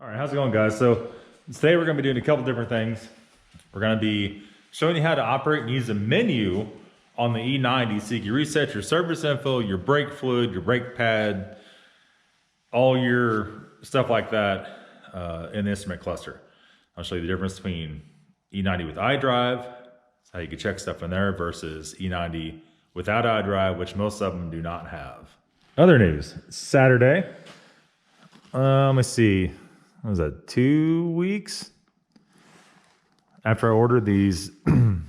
All right, how's it going, guys? So today we're going to be doing a couple different things. We're going to be showing you how to operate and use the menu on the E90 so you can reset your service info, your brake fluid, your brake pad, all your stuff like that in the instrument cluster. I'll show you the difference between E90 with iDrive, how you can check stuff in there, versus E90 without iDrive, which most of them do not have. Other news, Saturday. Let me see. What was that, 2 weeks after I ordered these Van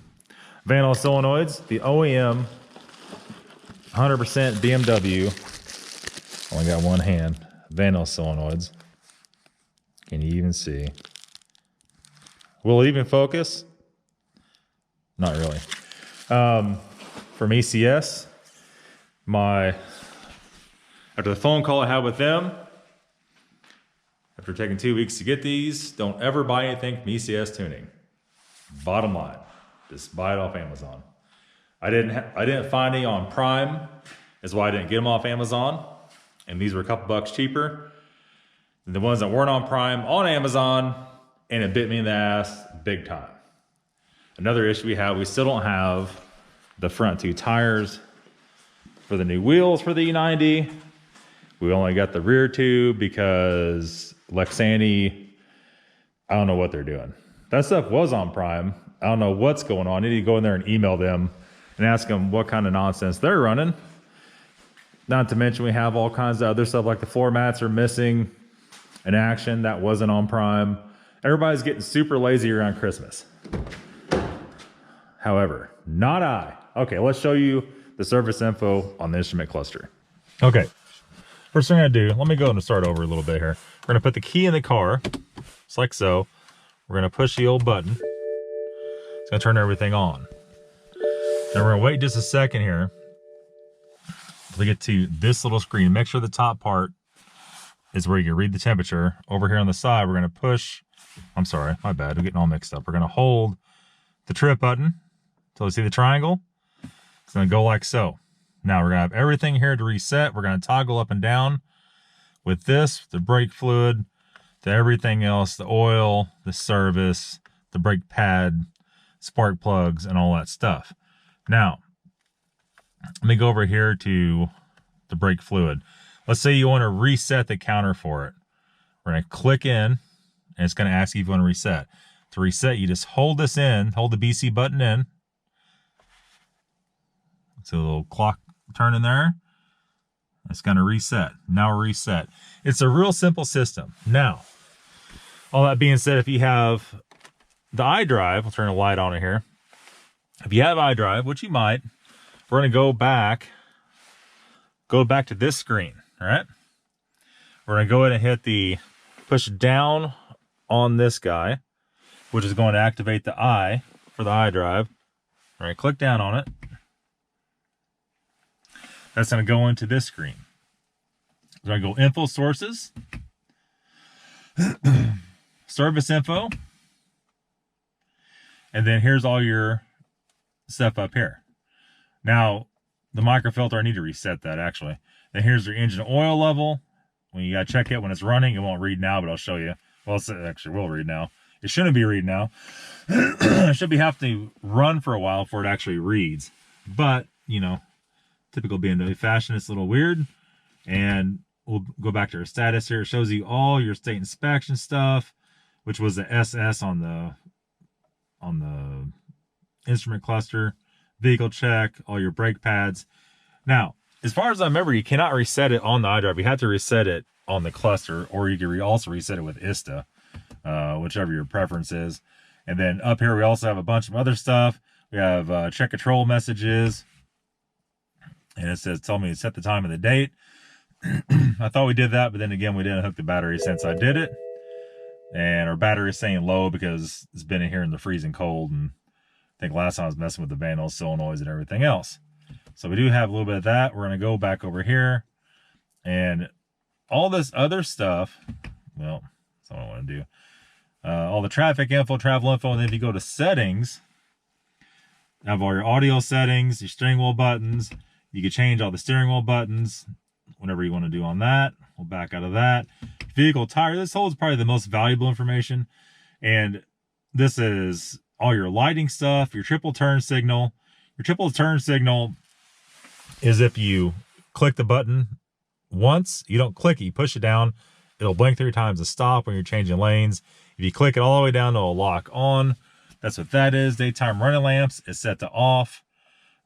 Alle solenoids, the OEM 100% BMW, only got one hand, Van Alle solenoids. Can you even see? Will it even focus? Not really. From ECS, after the phone call I had with them, after taking 2 weeks to get these, don't ever buy anything from ECS Tuning. Bottom line, just buy it off Amazon. I didn't find any on Prime, is why I didn't get them off Amazon. And these were a couple bucks cheaper than the ones that weren't on Prime on Amazon, and it bit me in the ass big time. Another issue we still don't have the front two tires for the new wheels for the E90. We only got the rear two because Lexani, I don't know what they're doing. That stuff was on Prime. I don't know what's going on. I need to go in there and email them and ask them what kind of nonsense they're running. Not to mention we have all kinds of other stuff, like the floor mats are missing in action. That wasn't on Prime. Everybody's getting super lazy around Christmas. However, not I. Okay, let's show you the service info on the instrument cluster. Okay, first thing I do, let me go and start over a little bit here. We're gonna put the key in the car, just like so. We're gonna push the old button. It's gonna turn everything on. Now we're gonna wait just a second here to get to this little screen. Make sure the top part is where you can read the temperature. Over here on the side, we're gonna push, I'm sorry, my bad, I'm getting all mixed up. We're gonna hold the trip button until you see the triangle. It's gonna go like so. Now we're gonna have everything here to reset. We're gonna toggle up and down with this, the brake fluid, to everything else, the oil, the service, the brake pad, spark plugs, and all that stuff. Now, let me go over here to the brake fluid. Let's say you want to reset the counter for it. We're going to click in, and it's going to ask you if you want to reset. To reset, you just hold this in, hold the BC button in. So a little clock turn in there. It's going to reset. Now we're reset. It's a real simple system. Now, all that being said, if you have the iDrive, I'll turn the light on here. If you have iDrive, which you might, we're going to go back to this screen, all right? We're going to go ahead and hit the push down on this guy, which is going to activate the I for the iDrive. All right, click down on it. That's going to go into this screen. We're going to go info sources, service info, and then here's all your stuff up here. Now, the microfilter, I need to reset that actually. Then here's your engine oil level. When you got to check it when it's running, it won't read now, but I'll show you. Well, it actually will read now. It shouldn't be read now. It should have to run for a while before it actually reads. But, you know, typical BMW fashion, it's a little weird. And we'll go back to our status here. It shows you all your state inspection stuff, which was the SS on the instrument cluster, vehicle check, all your brake pads. Now, as far as I remember, you cannot reset it on the iDrive. You have to reset it on the cluster, or you can also reset it with ISTA, whichever your preference is. And then up here, we also have a bunch of other stuff. We have check control messages. And it says, tell me to set the time and the date. I thought we did that, but then again, we didn't hook the battery since I did it. And our battery is staying low because it's been in here in the freezing cold. And I think last time I was messing with the Van Alle solenoids and everything else. So we do have a little bit of that. We're going to go back over here. And all this other stuff, well, that's what I want to do. All the traffic info, travel info, and then if you go to settings, you have all your audio settings, your steering wheel buttons. You can change all the steering wheel buttons, whatever you want to do on that. We'll back out of that. Vehicle tire. This holds probably the most valuable information. And this is all your lighting stuff, your triple turn signal. Your triple turn signal is if you click the button once, you don't click it, you push it down, it'll blink 3 times to stop when you're changing lanes. If you click it all the way down, it'll lock on. That's what that is. Daytime running lamps is set to off.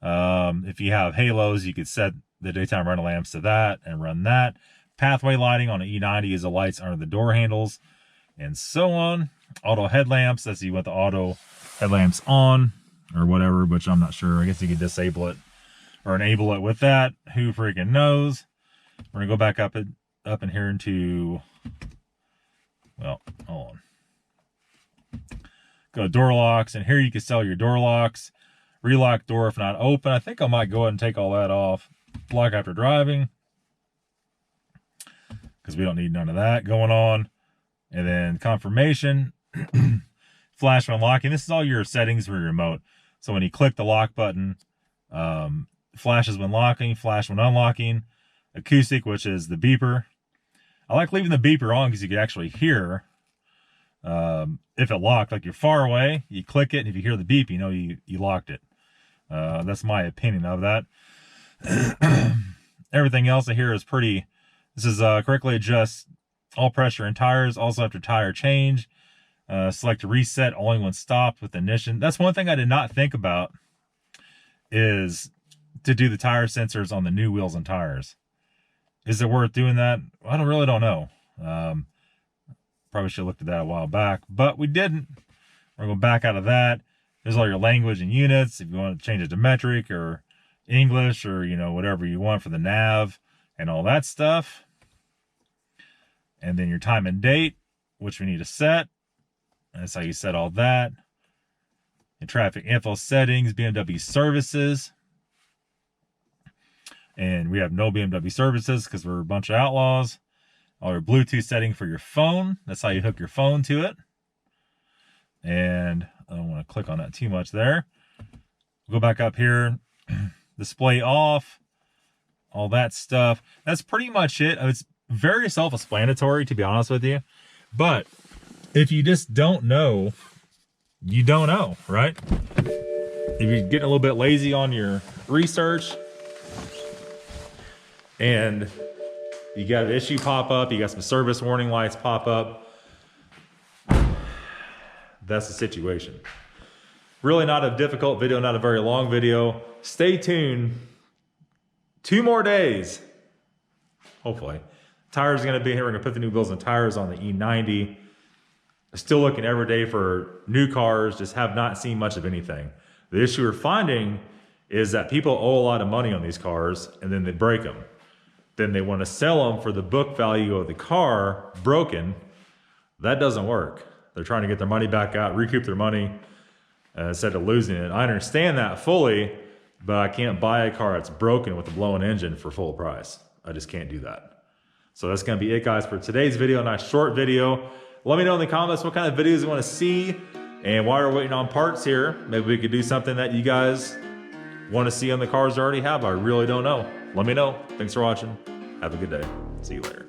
If you have halos, you could set the daytime running lamps to that and run that. Pathway lighting on an E90 is the lights under the door handles and so on. Auto headlamps, that's you want the auto headlamps on or whatever, which I'm not sure. I guess you could disable it or enable it with that. Who freaking knows? We're gonna go back up in here into, well, hold on. Go to door locks, and here you can sell your door locks. Relock door if not open. I think I might go ahead and take all that off. Lock after driving, because we don't need none of that going on. And then confirmation, flash when unlocking. This is all your settings for your remote. So when you click the lock button, flashes when locking, flash when unlocking. Acoustic, which is the beeper. I like leaving the beeper on because you can actually hear if it locked. Like you're far away, you click it, and if you hear the beep, you know you locked it. That's my opinion of that. Everything else I hear is pretty. This is correctly adjust all pressure and tires. Also after tire change, select to reset only when stopped with ignition. That's one thing I did not think about, is to do the tire sensors on the new wheels and tires. Is it worth doing that? I really don't know. Probably should have looked at that a while back, but we didn't. We're going to back out of that. There's all your language and units. If you want to change it to metric or English or, you know, whatever you want for the nav and all that stuff. And then your time and date, which we need to set. And that's how you set all that. And traffic info settings, BMW services. And we have no BMW services because we're a bunch of outlaws. All your Bluetooth setting for your phone. That's how you hook your phone to it. And I don't want to click on that too much there. Go back up here. Display off. All that stuff. That's pretty much it. It's very self-explanatory, to be honest with you. But if you just don't know, you don't know, right? If you're getting a little bit lazy on your research, and you got an issue pop up, you got some service warning lights pop up, that's the situation. Really not a difficult video, not a very long video. Stay tuned. 2 more days, hopefully. Tires are gonna be here. We're gonna put the new wheels and tires on the E90. Still looking every day for new cars, just have not seen much of anything. The issue we're finding is that people owe a lot of money on these cars and then they break them. Then they want to sell them for the book value of the car broken. That doesn't work. They're trying to get their money back out, recoup their money instead of losing it. I understand that fully, but I can't buy a car that's broken with a blown engine for full price. I just can't do that. So that's going to be it, guys, for today's video. Nice short video. Let me know in the comments what kind of videos you want to see. And while we're waiting on parts here, maybe we could do something that you guys want to see on the cars I already have. I really don't know. Let me know. Thanks for watching. Have a good day. See you later.